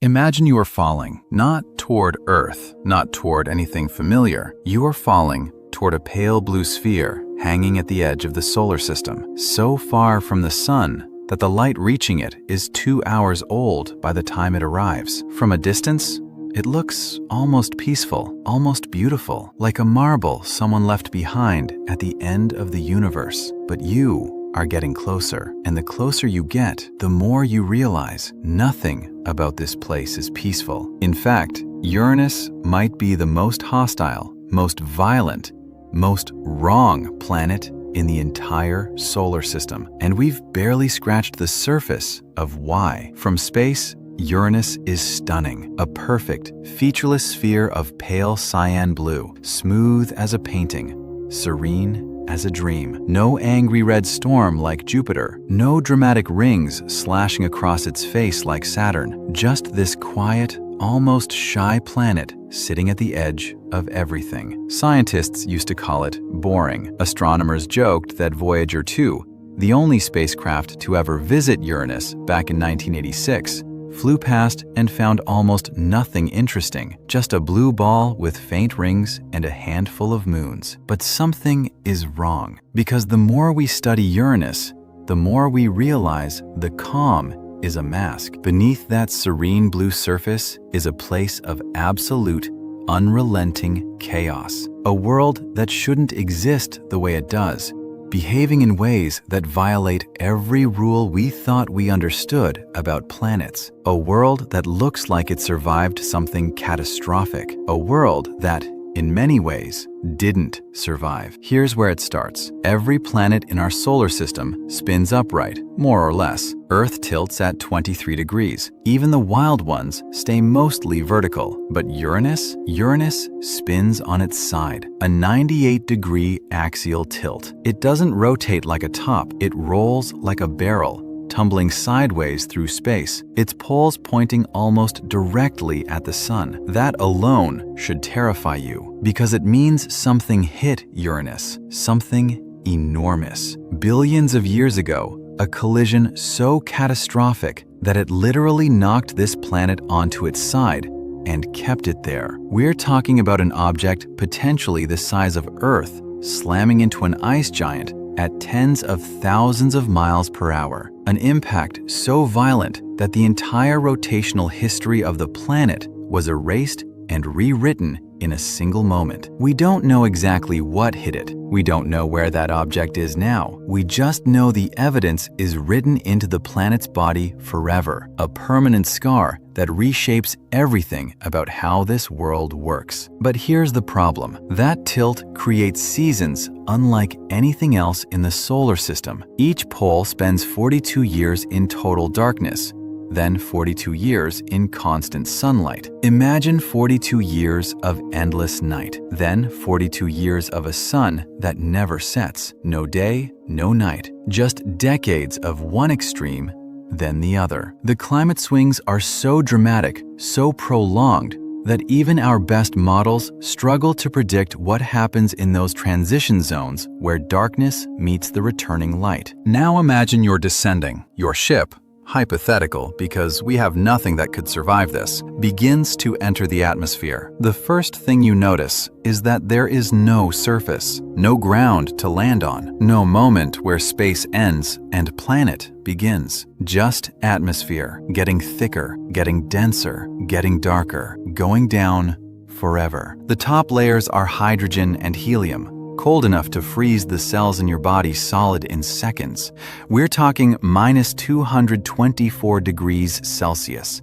Imagine you are falling, not toward Earth, not toward anything familiar. You are falling toward a pale blue sphere hanging at the edge of the solar system, so far from the sun that the light reaching it is 2 hours old by the time it arrives. From a distance, it looks almost peaceful, almost beautiful, like a marble someone left behind at the end of the universe. But you are getting closer, and the closer you get, the more you realize nothing about this place is peaceful. In fact, Uranus might be the most hostile, most violent, most wrong planet in the entire solar system, and we've barely scratched the surface of why. From space, Uranus is stunning, a perfect, featureless sphere of pale cyan blue, smooth as a painting, serene as a dream. No angry red storm like Jupiter, no dramatic rings slashing across its face like Saturn, just this quiet, almost shy planet sitting at the edge of everything. Scientists used to call it boring. Astronomers joked that Voyager 2, the only spacecraft to ever visit Uranus back in 1986, flew past and found almost nothing interesting, just a blue ball with faint rings and a handful of moons. But something is wrong, because the more we study Uranus, the more we realize the calm is a mask. Beneath that serene blue surface is a place of absolute, unrelenting chaos, a world that shouldn't exist the way it does, behaving in ways that violate every rule we thought we understood about planets. A world that looks like it survived something catastrophic. A world that, in many ways, didn't survive. Here's where it starts. Every planet in our solar system spins upright, more or less. Earth tilts at 23 degrees. Even the wild ones stay mostly vertical. But Uranus spins on its side, a 98-degree axial tilt. It doesn't rotate like a top, it rolls like a barrel, tumbling sideways through space, its poles pointing almost directly at the sun. That alone should terrify you, because it means something hit Uranus, something enormous. Billions of years ago, a collision so catastrophic that it literally knocked this planet onto its side and kept it there. We're talking about an object potentially the size of Earth slamming into an ice giant at tens of thousands of miles per hour, an impact so violent that the entire rotational history of the planet was erased and rewritten in a single moment. We don't know exactly what hit it. We don't know where that object is now. We just know the evidence is written into the planet's body forever, a permanent scar that reshapes everything about how this world works. But here's the problem. That tilt creates seasons unlike anything else in the solar system. Each pole spends 42 years in total darkness, then 42 years in constant sunlight. Imagine 42 years of endless night, then 42 years of a sun that never sets. No day, no night, just decades of one extreme, then the other. The climate swings are so dramatic, so prolonged, that even our best models struggle to predict what happens in those transition zones where darkness meets the returning light. Now imagine you're descending. Your ship, hypothetical because we have nothing that could survive this, begins to enter the atmosphere. The first thing you notice is that there is no surface, no ground to land on, no moment where space ends and planet begins. Just atmosphere, getting thicker, getting denser, getting darker, going down forever. The top layers are hydrogen and helium, cold enough to freeze the cells in your body solid in seconds. We're talking minus 224 degrees Celsius,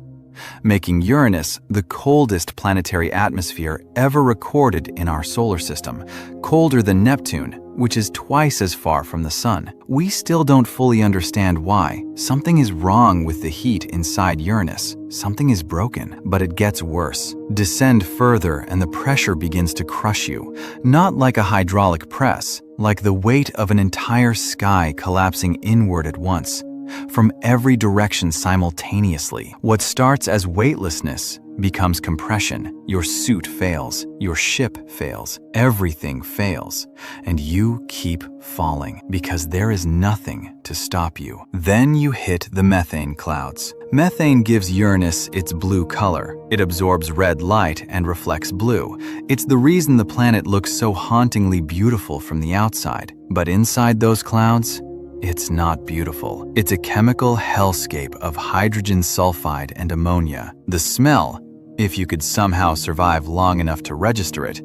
making Uranus the coldest planetary atmosphere ever recorded in our solar system, colder than Neptune, which is twice as far from the sun. We still don't fully understand why. Something is wrong with the heat inside Uranus. Something is broken, but it gets worse. Descend further and the pressure begins to crush you, not like a hydraulic press, like the weight of an entire sky collapsing inward at once. from every direction simultaneously. What starts as weightlessness becomes compression. Your suit fails, your ship fails, everything fails, and you keep falling because there is nothing to stop you. Then you hit the methane clouds. Methane gives Uranus its blue color. It absorbs red light and reflects blue. It's the reason the planet looks so hauntingly beautiful from the outside. But inside those clouds, it's not beautiful. It's a chemical hellscape of hydrogen sulfide and ammonia. The smell, if you could somehow survive long enough to register it,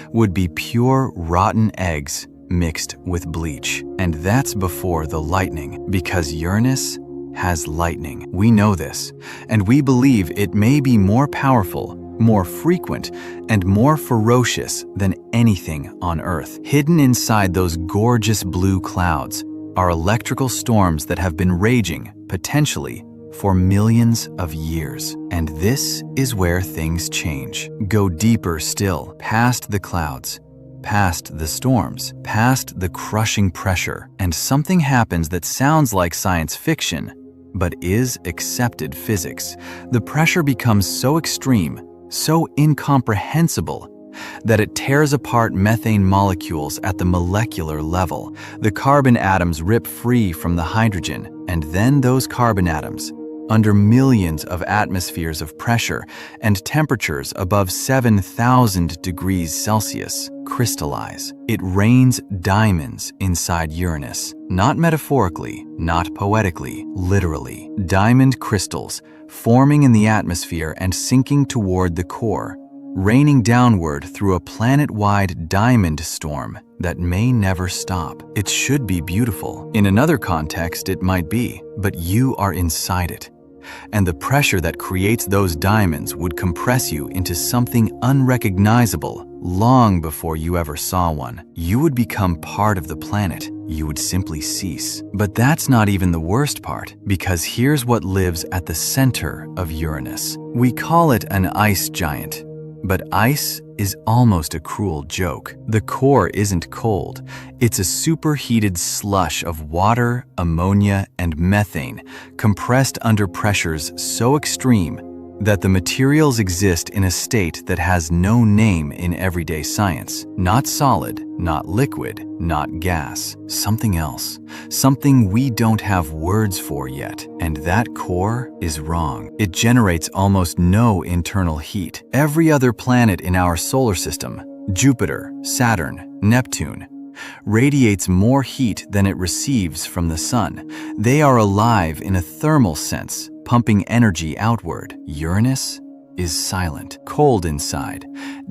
would be pure rotten eggs mixed with bleach. And that's before the lightning, because Uranus has lightning. We know this, and we believe it may be more powerful, more frequent, and more ferocious than anything on Earth. Hidden inside those gorgeous blue clouds are electrical storms that have been raging, potentially, for millions of years. And this is where things change. Go deeper still, past the clouds, past the storms, past the crushing pressure, and something happens that sounds like science fiction, but is accepted physics. The pressure becomes so extreme, so incomprehensible, that it tears apart methane molecules at the molecular level. The carbon atoms rip free from the hydrogen, and then those carbon atoms, under millions of atmospheres of pressure and temperatures above 7,000 degrees Celsius, crystallize. It rains diamonds inside Uranus. Not metaphorically, not poetically, literally. Diamond crystals forming in the atmosphere and sinking toward the core, raining downward through a planet-wide diamond storm that may never stop. It should be beautiful. In another context, it might be, but you are inside it. And the pressure that creates those diamonds would compress you into something unrecognizable long before you ever saw one. You would become part of the planet. You would simply cease. But that's not even the worst part, because here's what lives at the center of Uranus. We call it an ice giant. But ice is almost a cruel joke. The core isn't cold. It's a superheated slush of water, ammonia, and methane compressed under pressures so extreme that the materials exist in a state that has no name in everyday science. Not solid, not liquid, not gas. Something else. Something we don't have words for yet. And that core is wrong. It generates almost no internal heat. Every other planet in our solar system, Jupiter, Saturn, Neptune, radiates more heat than it receives from the sun. They are alive in a thermal sense, pumping energy outward. Uranus is silent, cold inside,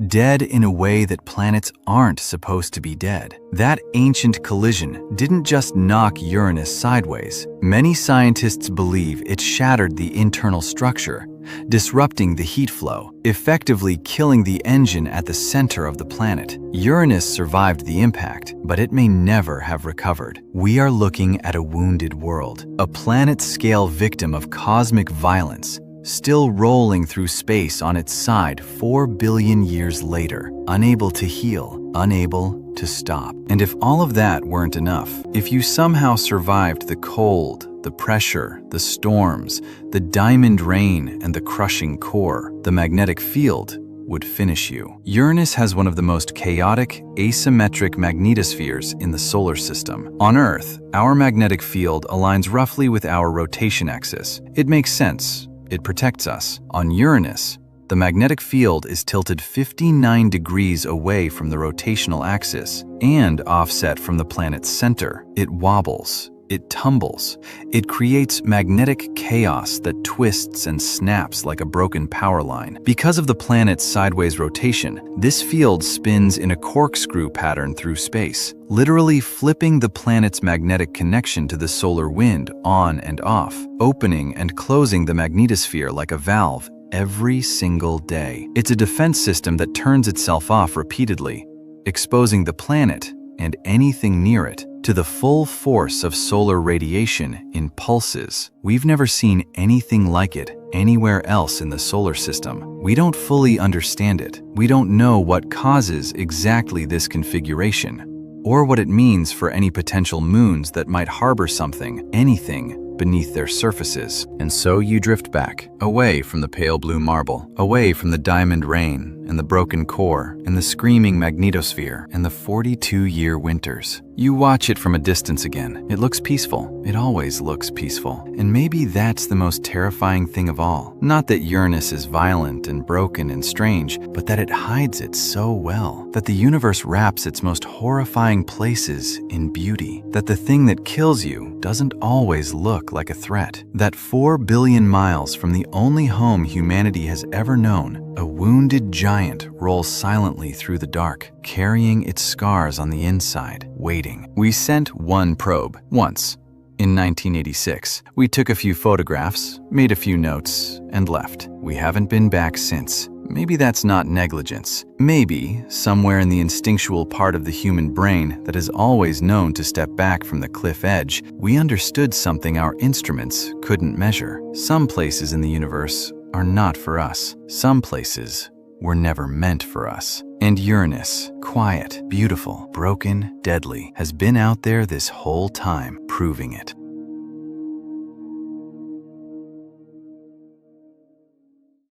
dead in a way that planets aren't supposed to be dead. That ancient collision didn't just knock Uranus sideways. Many scientists believe it shattered the internal structure, disrupting the heat flow, effectively killing the engine at the center of the planet. Uranus survived the impact, but it may never have recovered. We are looking at a wounded world, a planet-scale victim of cosmic violence, still rolling through space on its side 4 billion years later, unable to heal, unable to stop. And if all of that weren't enough, if you somehow survived the cold, the pressure, the storms, the diamond rain, and the crushing core, the magnetic field would finish you. Uranus has one of the most chaotic, asymmetric magnetospheres in the solar system. On Earth, our magnetic field aligns roughly with our rotation axis. It makes sense. It protects us. On Uranus, the magnetic field is tilted 59 degrees away from the rotational axis and offset from the planet's center. It wobbles. It tumbles. It creates magnetic chaos that twists and snaps like a broken power line. Because of the planet's sideways rotation, this field spins in a corkscrew pattern through space, literally flipping the planet's magnetic connection to the solar wind on and off, opening and closing the magnetosphere like a valve every single day. It's a defense system that turns itself off repeatedly, exposing the planet and anything near it to the full force of solar radiation in pulses. We've never seen anything like it anywhere else in the solar system. We don't fully understand it. We don't know what causes exactly this configuration, or what it means for any potential moons that might harbor something, anything, beneath their surfaces. And so you drift back, away from the pale blue marble, away from the diamond rain and the broken core and the screaming magnetosphere and the 42-year winters. You watch it from a distance again. It looks peaceful. It always looks peaceful. And maybe that's the most terrifying thing of all. Not that Uranus is violent and broken and strange, but that it hides it so well. That the universe wraps its most horrifying places in beauty. That the thing that kills you doesn't always look like a threat. That 4 billion miles from the only home humanity has ever known, a wounded giant rolls silently through the dark, carrying its scars on the inside, waiting. We sent one probe, once. In 1986, we took a few photographs, made a few notes, and left. We haven't been back since. Maybe that's not negligence. Maybe, somewhere in the instinctual part of the human brain that is always known to step back from the cliff edge, we understood something our instruments couldn't measure. Some places in the universe are not for us. Some places were never meant for us. And Uranus, quiet, beautiful, broken, deadly, has been out there this whole time, proving it.